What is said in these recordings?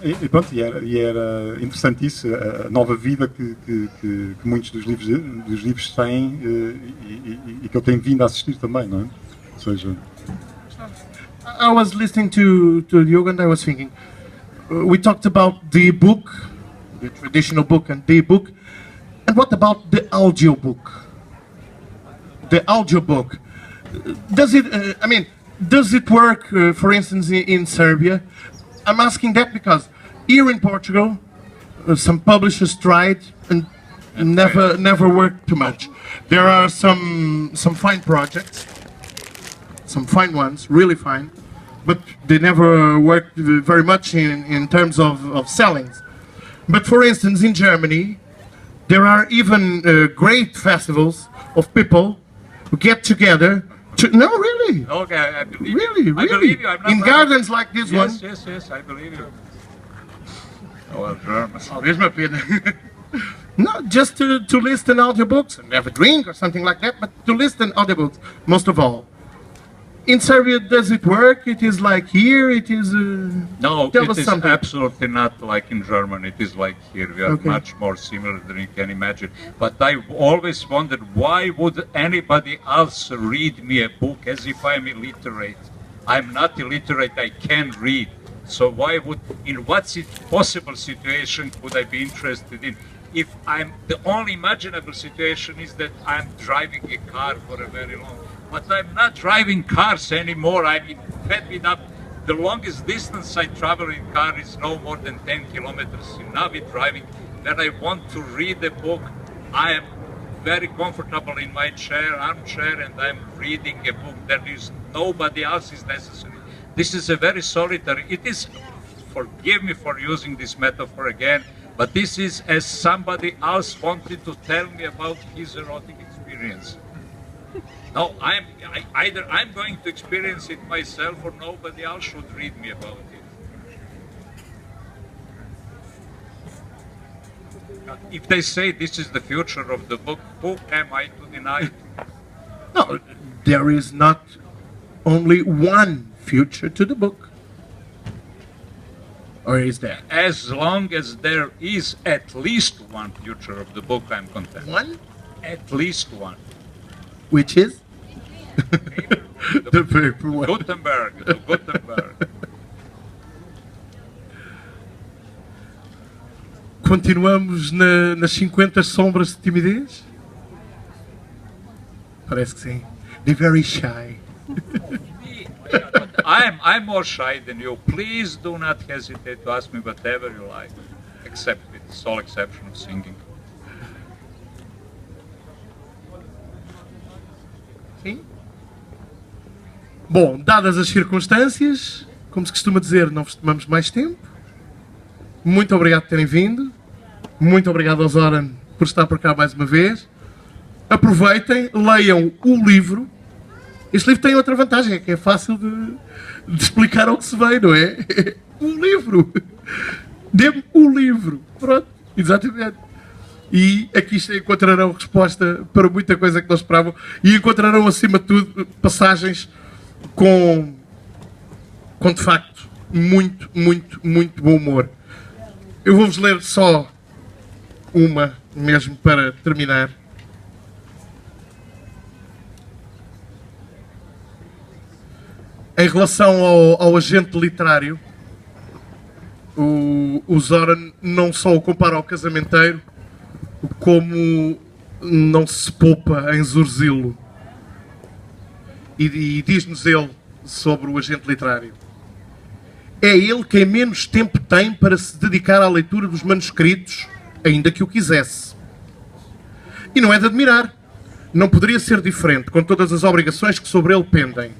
E pronto, e era interessante isso, a nova vida que muitos dos livros têm e que eu tenho vindo a assistir também, não é? Ou seja... I was listening to Yoga and I was thinking, we talked about the book, the traditional book and the book, and what about the audiobook? The audiobook, does it work, for instance, in Serbia? I'm asking that because here in Portugal, some publishers tried and never worked too much. There are some fine projects, some fine ones, really fine, but they never worked very much in terms of sellings. But for instance, in Germany, there are even great festivals of people who get together to, no, really. Okay, I believe you. Really. I believe you. I'm not in lying. gardens like this one. Yes, I believe you. Oh, Germans. Oh, there's my pin. No, just to listen audiobooks and have a drink or something like that, but to listen audiobooks, most of all. In Serbia, does it work? It is like here, it is... No, tell it us is something. absolutely not like in Germany. It is like here. We are Okay. much more similar than you can imagine. But I've always wondered, why would anybody else read me a book as if I'm illiterate? I'm not illiterate, I can read. So why would, in what possible situation could I be interested in? If the only imaginable situation is that I'm driving a car for a very long, but I'm not driving cars anymore. I'm fed up. The longest distance I travel in car is no more than 10 kilometers. Now with driving, when I want to read a book, I am very comfortable in my armchair, and I'm reading a book. There is nobody else is necessary. This is a very solitary, it is, forgive me for using this metaphor again, but this is as somebody else wanted to tell me about his erotic experience. No, either I'm going to experience it myself or nobody else should read me about it. If they say this is the future of the book, who am I to deny it? No, there is not only one future to the book. Or is there? As long as there is at least one future of the book, I'm content. One? At least one. Which is? The paper one. Gutenberg. Continuamos nas 50 sombras de timidez? Parece que sim. They're very shy. I'm more shy than you. Please do not hesitate to ask me whatever you like, except with the sole exception of singing. Sim? Bom, dadas as circunstâncias, como se costuma dizer, não vos tomamos mais tempo. Muito obrigado por terem vindo. Muito obrigado ao Zoran por estar por cá mais uma vez. Aproveitem, leiam o livro. Este livro tem outra vantagem, é que é fácil de explicar ao que se vem, não é? O livro! Dê-me o livro! Pronto, exatamente. E aqui encontrarão resposta para muita coisa que não esperavam e encontrarão, acima de tudo, passagens com de facto, muito bom humor. Eu vou-vos ler só uma, mesmo para terminar. Em relação ao agente literário, o Zoran não só o compara ao casamenteiro, como não se poupa em Zurzilo. E diz-nos ele sobre o agente literário. É ele quem menos tempo tem para se dedicar à leitura dos manuscritos, ainda que o quisesse. E não é de admirar. Não poderia ser diferente com todas as obrigações que sobre ele pendem.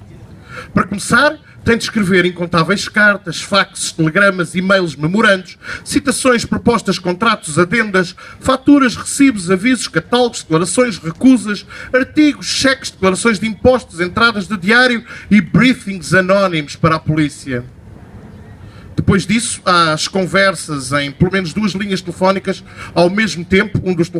Para começar, tem de escrever incontáveis cartas, faxes, telegramas, e-mails, memorandos, citações, propostas, contratos, adendas, faturas, recibos, avisos, catálogos, declarações, recusas, artigos, cheques, declarações de impostos, entradas de diário e briefings anónimos para a polícia. Depois disso, há as conversas em pelo menos 2 linhas telefónicas ao mesmo tempo, um dos